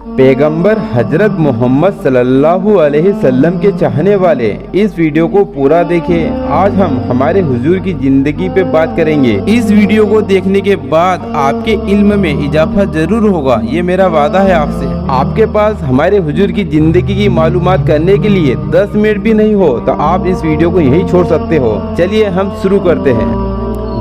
पैगंबर हजरत मोहम्मद सल्लल्लाहु अलैहि वसल्लम के चाहने वाले इस वीडियो को पूरा देखें। आज हम हमारे हुजूर की जिंदगी पे बात करेंगे। इस वीडियो को देखने के बाद आपके इल्म में इजाफा जरूर होगा, ये मेरा वादा है आपसे। आपके पास हमारे हुजूर की जिंदगी की मालूमात करने के लिए 10 मिनट भी नहीं हो तो आप इस वीडियो को यहीं छोड़ सकते हो। चलिए हम शुरू करते हैं।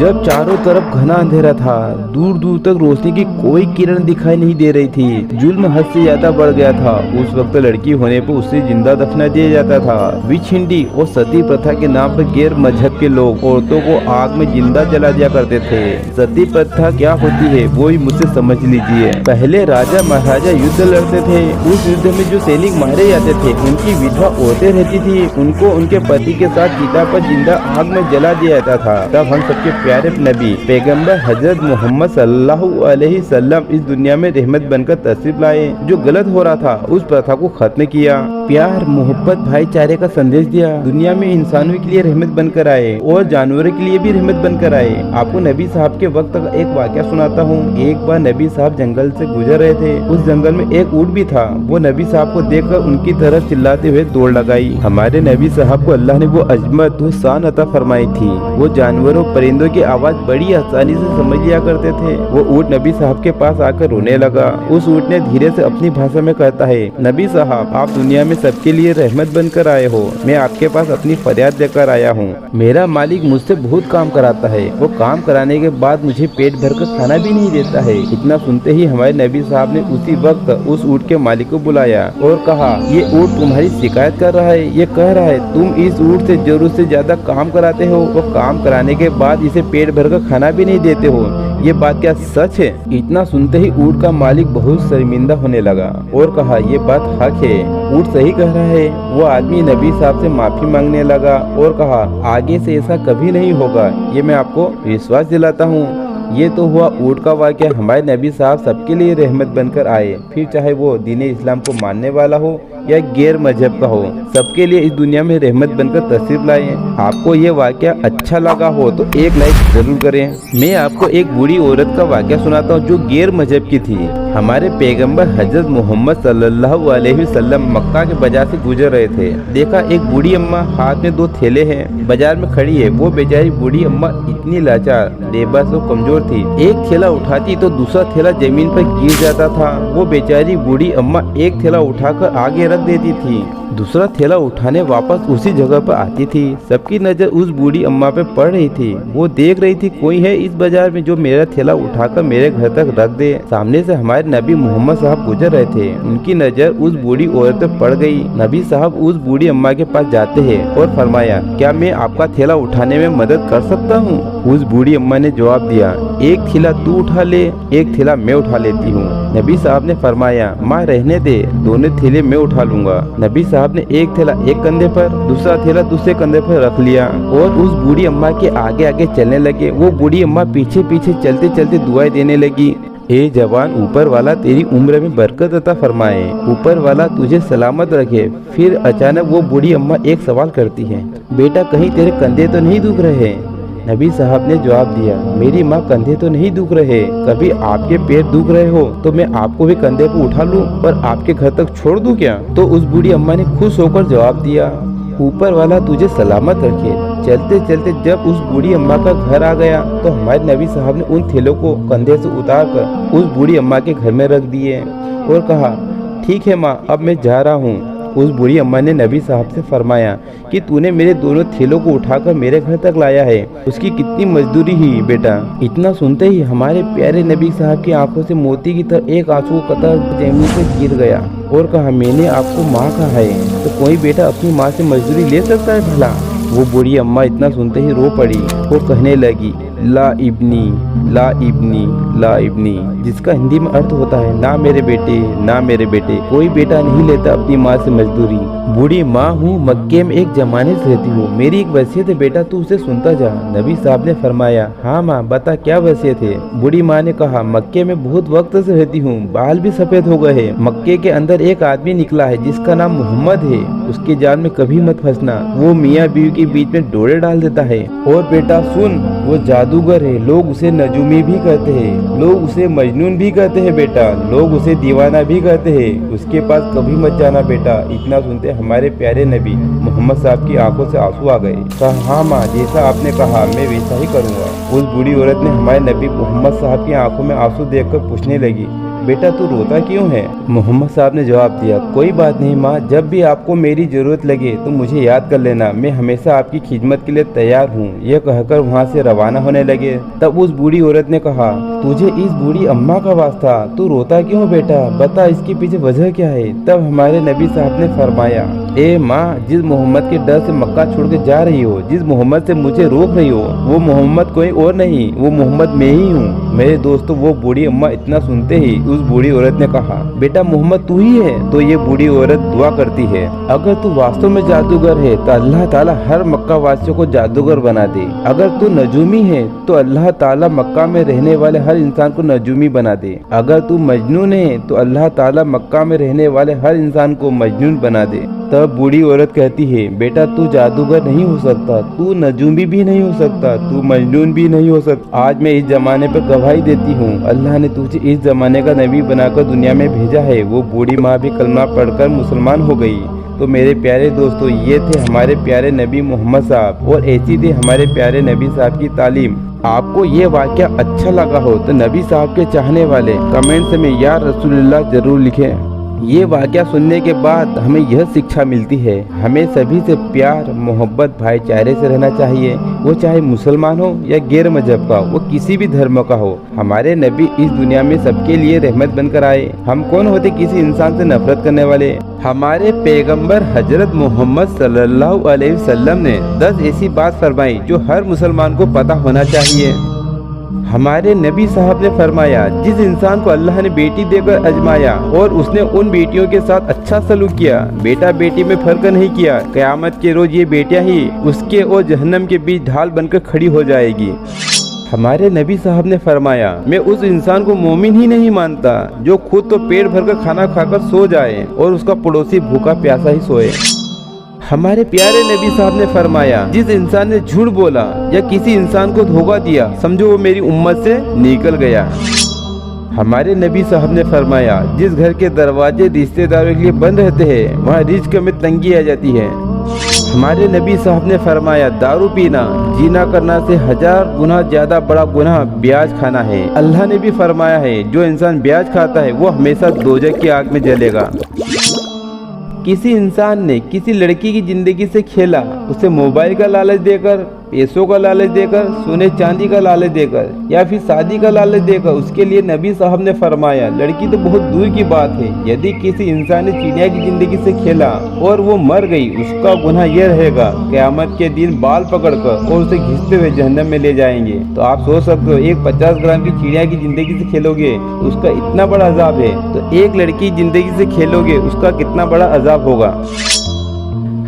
जब चारों तरफ घना अंधेरा था, दूर दूर तक रोशनी की कोई किरण दिखाई नहीं दे रही थी। जुल्म हद से ज्यादा बढ़ गया था। उस वक्त लड़की होने पर उसे जिंदा दफना दिया जाता था। विछिंडी और सती प्रथा के नाम पर गैर मजहब के लोग औरतों को आग में जिंदा जला दिया करते थे। सती प्रथा क्या होती है वो भी मुझसे समझ लीजिए। पहले राजा महाराजा युद्ध लड़ते थे। उस युद्ध में जो सैनिक मारे जाते थे उनकी विधवा औरतें रहती थी, उनको उनके पति के साथ चिता पर जिंदा आग में जला दिया जाता था। तब हम सबके प्यारे नबी पैगंबर हजरत मोहम्मद सल्लल्लाहु अलैहि वसल्लम इस दुनिया में रहमत बनकर तशरीफ लाए। जो गलत हो रहा था उस प्रथा को खत्म किया, प्यार मोहब्बत भाईचारे का संदेश दिया। दुनिया में इंसानों के लिए रहमत बनकर आए और जानवरों के लिए भी रहमत बनकर आए। आपको नबी साहब के वक्त का एक वाक़या सुनाता हूँ। एक बार नबी साहब जंगल से गुजर रहे थे। उस जंगल में एक ऊँट भी था। वो नबी साहब को देखकर उनकी तरफ चिल्लाते हुए दौड़ लगाई। हमारे नबी साहब को अल्लाह ने वो अजमत वो शान अता फरमाई थी। वो जानवरों परिंदों की आवाज बड़ी आसानी से समझ लिया करते थे। वो ऊँट नबी साहब के पास आकर रोने लगा। उस ऊँट ने धीरे से अपनी भाषा में कहता है, नबी साहब आप दुनिया में सबके लिए रहमत बनकर आए हो। मैं आपके पास अपनी फरियाद लेकर आया हूँ। मेरा मालिक मुझसे बहुत काम कराता है। वो काम कराने के बाद मुझे पेट भर कर खाना भी नहीं देता है। इतना सुनते ही हमारे नबी साहब ने उसी वक्त उस ऊँट के मालिक को बुलाया और कहा, ये ऊँट तुम्हारी शिकायत कर रहा है। ये कह रहा है तुम इस ऊँट से जरूरत से ज्यादा काम कराते हो। वो काम कराने के बाद इसे पेट भर कर खाना भी नहीं देते हो। ये बात क्या सच है? इतना सुनते ही ऊँट का मालिक बहुत शर्मिंदा होने लगा और कहा, ये बात हक है, ऊँट सही कह रहा है। वो आदमी नबी साहब से माफी मांगने लगा और कहा, आगे से ऐसा कभी नहीं होगा, ये मैं आपको विश्वास दिलाता हूँ। ये तो हुआ ऊँट का वाक़या। हमारे नबी साहब सबके लिए रहमत बनकर आए, फिर चाहे वो दीन इस्लाम को मानने वाला हो या गैर मजहब का हो, सबके लिए इस दुनिया में रहमत बनकर तशरीफ लाए। आपको ये वाक़या अच्छा लगा हो तो एक लाइक जरूर करें। मैं आपको एक बूढ़ी औरत का वाक़या सुनाता हूँ जो गैर मजहब की थी। हमारे पैगंबर हजरत मोहम्मद सल्लल्लाहु अलैहि वसल्लम मक्का के बाजार से गुजर रहे थे। देखा एक बूढ़ी अम्मा हाथ में 2 थैले हैं, बाजार में खड़ी है। वो बेचारी बूढ़ी अम्मा इतनी लाचार, बेबस और कमजोर थी। एक थैला उठाती तो दूसरा थैला जमीन पर गिर जाता था। वो बेचारी बूढ़ी अम्मा एक थैला उठाकर आगे रख देती थी, दूसरा थैला उठाने वापस उसी जगह पर आती थी। सबकी नजर उस बूढ़ी अम्मा पे पड़ रही थी। वो देख रही थी कोई है इस बाजार में जो मेरा थैला उठाकर मेरे घर तक रख दे। सामने से हमारे नबी मोहम्मद साहब गुजर रहे थे। उनकी नजर उस बूढ़ी औरत पे पड़ गई। नबी साहब उस बूढ़ी अम्मा के पास जाते हैं और फरमाया, क्या मैं आपका थैला उठाने में मदद कर सकता हूँ? उस बूढ़ी अम्मा ने जवाब दिया, एक थैला तू उठा ले, एक थैला मैं उठा लेती हूँ। नबी साहब ने फरमाया, माँ रहने दे, दोनों थैले मैं उठा लूंगा। नबी साहब ने एक थैला एक कंधे पर, दूसरा थैला दूसरे कंधे पर रख लिया और उस बूढ़ी अम्मा के आगे आगे चलने लगे। वो बूढ़ी अम्मा पीछे पीछे चलते चलते दुआएं देने लगी, ए जवान, ऊपर वाला तेरी उम्र में बरकत अता फरमाए, ऊपर वाला तुझे सलामत रखे। फिर अचानक वो बूढ़ी अम्मा एक सवाल करती है, बेटा कहीं तेरे कंधे तो नहीं दुख रहे? नबी साहब ने जवाब दिया, मेरी माँ कंधे तो नहीं दुख रहे, कभी आपके पैर दुख रहे हो तो मैं आपको भी कंधे पर उठा लूं और आपके घर तक छोड़ दूं क्या? तो उस बूढ़ी अम्मा ने खुश होकर जवाब दिया, ऊपर वाला तुझे सलामत रखे। चलते चलते जब उस बूढ़ी अम्मा का घर आ गया तो हमारे नबी साहब ने उन थैलों को कंधे से उतार कर उस बूढ़ी अम्मा के घर में रख दिए और कहा, ठीक है माँ, अब मैं जा रहा हूँ। उस बूढ़ी अम्मा ने नबी साहब से फरमाया कि तूने मेरे दोनों थैलों को उठाकर मेरे घर तक लाया है, उसकी कितनी मजदूरी हुई बेटा। इतना सुनते ही हमारे प्यारे नबी साहब की आंखों से मोती की तरह एक आंसू कतरा जमीन पर गिर गया और कहा, मैंने आपको माँ कहा है तो कोई बेटा अपनी माँ से मजदूरी ले सकता है भला? वो बूढ़ी अम्मा इतना सुनते ही रो पड़ी और कहने लगी, ला इब्नी ला इब्नी ला इब्नी, जिसका हिंदी में अर्थ होता है, ना मेरे बेटे ना मेरे बेटे, कोई बेटा नहीं लेता अपनी माँ से मजदूरी। बूढ़ी माँ हूँ, मक्के में एक जमाने से रहती हूँ, मेरी एक वसीयत है बेटा, तू उसे सुनता जा। नबी साहब ने फरमाया, हाँ माँ बता क्या वसीयत है? बूढ़ी माँ ने कहा, मक्के में बहुत वक्त से रहती हूँ, बाल भी सफेद हो गए हैं। मक्के के अंदर एक आदमी निकला है जिसका नाम मोहम्मद है, उसके जाल में कभी मत फंसना, वो मियाँ बीवी के बीच में डोरे डाल देता है। और बेटा सुन, वो जादू जादूगर है, लोग उसे नजूमी भी कहते हैं, लोग उसे मजनून भी कहते हैं बेटा, लोग उसे दीवाना भी कहते हैं। उसके पास कभी मत जाना बेटा। इतना सुनते हमारे प्यारे नबी मोहम्मद साहब की आंखों से आंसू आ गए। कहा हाँ माँ, जैसा आपने कहा मैं वैसा ही करूँगा। उस बूढ़ी औरत ने हमारे नबी मोहम्मद साहब की आंखों में आंसू देखकर पूछने लगी, बेटा तू रोता क्यों है? मोहम्मद साहब ने जवाब दिया, कोई बात नहीं माँ, जब भी आपको मेरी जरूरत लगे तो मुझे याद कर लेना, मैं हमेशा आपकी खिदमत के लिए तैयार हूँ। यह कहकर वहाँ से रवाना होने लगे। तब उस बूढ़ी औरत ने कहा, तुझे इस बूढ़ी अम्मा का वास्ता, तू रोता क्यों बेटा, बता इसके पीछे वजह क्या है? तब हमारे नबी साहब ने फरमाया, ए माँ, जिस मोहम्मद के डर से मक्का छोड़ के जा रही हो, जिस मोहम्मद से मुझे रोक रही हो, वो मोहम्मद कोई और नहीं, वो मोहम्मद मैं ही हूँ। मेरे दोस्तों, वो बूढ़ी अम्मा इतना सुनते ही उस बूढ़ी औरत ने कहा, बेटा मोहम्मद तू ही है? तो ये बूढ़ी औरत दुआ करती है, अगर तू वास्तव में जादूगर है तो अल्लाह ताला हर मक्का वासियों को जादूगर बना दे। अगर तू नजूमी है तो अल्लाह ताला मक्का में रहने वाले हर इंसान को नजूमी बना दे। अगर तू मजनून है तो अल्लाह ताला मक्का में रहने वाले हर इंसान को मजनून बना दे। तब बूढ़ी औरत कहती है, बेटा तू जादूगर नहीं हो सकता, तू नजूमी भी नहीं हो सकता, तू मजनून भी नहीं हो सकता। आज मैं इस जमाने पर गवाही देती हूँ, अल्लाह ने तुझे इस जमाने का नबी बनाकर दुनिया में भेजा है। वो बूढ़ी माँ भी कलमा पढ़कर मुसलमान हो गई। तो मेरे प्यारे दोस्तों, ये थे हमारे प्यारे नबी मोहम्मद साहब और ऐसी थी हमारे प्यारे नबी साहब की तालीम। आपको ये वाक़या अच्छा लगा हो तो नबी साहब के चाहने वाले कमेंट्स में या रसूलुल्लाह जरूर लिखें। ये वाक़या सुनने के बाद हमें यह शिक्षा मिलती है, हमें सभी से प्यार मोहब्बत भाईचारे से रहना चाहिए, वो चाहे मुसलमान हो या गैर मजहब का, वो किसी भी धर्म का हो। हमारे नबी इस दुनिया में सबके लिए रहमत बनकर आए। हम कौन होते किसी इंसान से नफरत करने वाले? हमारे पैगंबर हजरत मोहम्मद सल्लल्लाहु अलैहि वसल्लम ने 10 ऐसी बात फरमाई जो हर मुसलमान को पता होना चाहिए। हमारे नबी साहब ने फरमाया, जिस इंसान को अल्लाह ने बेटी देकर अजमाया और उसने उन बेटियों के साथ अच्छा सलूक किया, बेटा बेटी में फर्क नहीं किया, क़यामत के रोज ये बेटियां ही उसके और जहन्नम के बीच ढाल बनकर खड़ी हो जाएगी। हमारे नबी साहब ने फरमाया, मैं उस इंसान को मोमिन ही नहीं मानता जो खुद तो पेट भरकर खाना खाकर सो जाए और उसका पड़ोसी भूखा प्यासा ही सोए। हमारे प्यारे नबी साहब ने फरमाया, जिस इंसान ने झूठ बोला या किसी इंसान को धोखा दिया, समझो वो मेरी उम्मत से निकल गया। हमारे नबी साहब ने फरमाया, जिस घर के दरवाजे रिश्तेदारों के लिए बंद रहते हैं वहाँ रिज्क में तंगी आ जाती है। हमारे नबी साहब ने फरमाया, दारू पीना जीना करना से 1000 गुना ज्यादा बड़ा गुनाह ब्याज खाना है। अल्लाह ने भी फरमाया है, जो इंसान ब्याज खाता है वो हमेशा दोजख की आग में जलेगा। किसी इंसान ने किसी लड़की की जिंदगी से खेला, उसे मोबाइल का लालच देकर, पैसों का लालच देकर, सोने चांदी का लालच देकर या फिर शादी का लालच देकर, उसके लिए नबी साहब ने फरमाया, लड़की तो बहुत दूर की बात है, यदि किसी इंसान ने चिड़िया की जिंदगी से खेला और वो मर गई, उसका गुनाह यह रहेगा, क़यामत के दिन बाल पकड़कर और उसे घिसते हुए जहन्नम में ले जाएंगे। तो आप सोच सकते हो, एक 50 ग्राम की चिड़िया की जिंदगी से खेलोगे उसका इतना बड़ा अजाब है, तो एक लड़की जिंदगी से खेलोगे उसका कितना बड़ा अजाब होगा।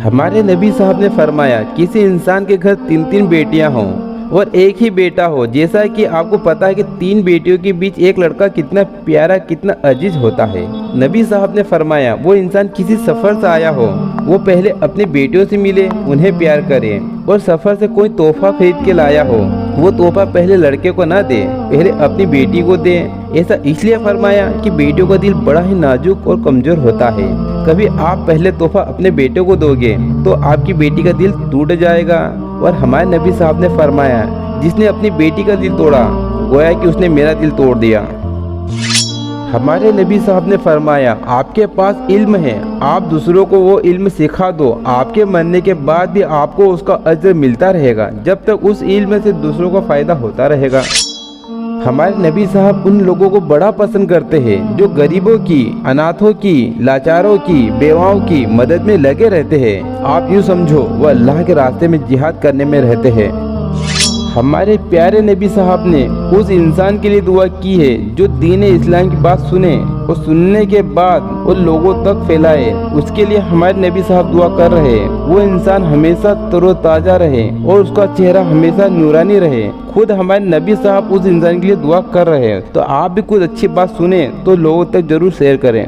हमारे नबी साहब ने फरमाया, किसी इंसान के घर 3-3 बेटियां हों और एक ही बेटा हो, जैसा कि आपको पता है कि 3 बेटियों के बीच एक लड़का कितना प्यारा कितना अजीज होता है। नबी साहब ने फरमाया, वो इंसान किसी सफ़र से आया हो, वो पहले अपनी बेटियों से मिले, उन्हें प्यार करे और सफ़र से कोई तोहफा खरीद के लाया हो, वो तोहफा पहले लड़के को ना दे, पहले अपनी बेटी को दे। ऐसा इसलिए फरमाया कि बेटियों का दिल बड़ा ही नाजुक और कमज़ोर होता है। कभी आप पहले तोहफा अपने बेटे को दोगे तो आपकी बेटी का दिल टूट जाएगा। और हमारे नबी साहब ने फरमाया, जिसने अपनी बेटी का दिल तोड़ा गोया कि उसने मेरा दिल तोड़ दिया। हमारे नबी साहब ने फरमाया, आपके पास इल्म है, आप दूसरों को वो इल्म सिखा दो, आपके मरने के बाद भी आपको उसका अजर मिलता रहेगा, जब तक उस इल्म से दूसरों को फ़ायदा होता रहेगा। हमारे नबी साहब उन लोगों को बड़ा पसंद करते हैं जो गरीबों की, अनाथों की, लाचारों की, बेवाओं की मदद में लगे रहते हैं। आप यूँ समझो वो अल्लाह के रास्ते में जिहाद करने में रहते हैं। हमारे प्यारे नबी साहब ने उस इंसान के लिए दुआ की है जो दीन इस्लाम की बात सुने और सुनने के बाद वो लोगों तक फैलाए। उसके लिए हमारे नबी साहब दुआ कर रहे हैं, वो इंसान हमेशा तरोताज़ा रहे और उसका चेहरा हमेशा नूरानी रहे। खुद हमारे नबी साहब उस इंसान के लिए दुआ कर रहे हैं। तो आप भी कुछ अच्छी बात सुने तो लोगों तक जरूर शेयर करें।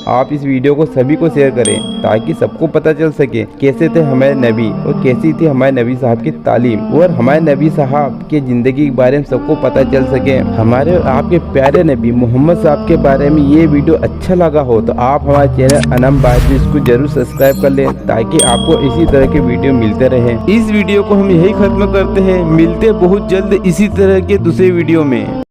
आप इस वीडियो को सभी को शेयर करें ताकि सबको पता चल सके कैसे थे हमारे नबी और कैसी थी हमारे नबी साहब की तालीम और हमारे नबी साहब की जिंदगी के बारे में सबको पता चल सके। हमारे आपके प्यारे नबी मोहम्मद साहब के बारे में ये वीडियो अच्छा लगा हो तो आप हमारे चैनल अनम बायजीज़ को जरूर सब्सक्राइब कर लें ताकि आपको इसी तरह के वीडियो मिलते रहे। इस वीडियो को हम यही खत्म करते हैं, मिलते बहुत जल्द इसी तरह के दूसरे वीडियो में।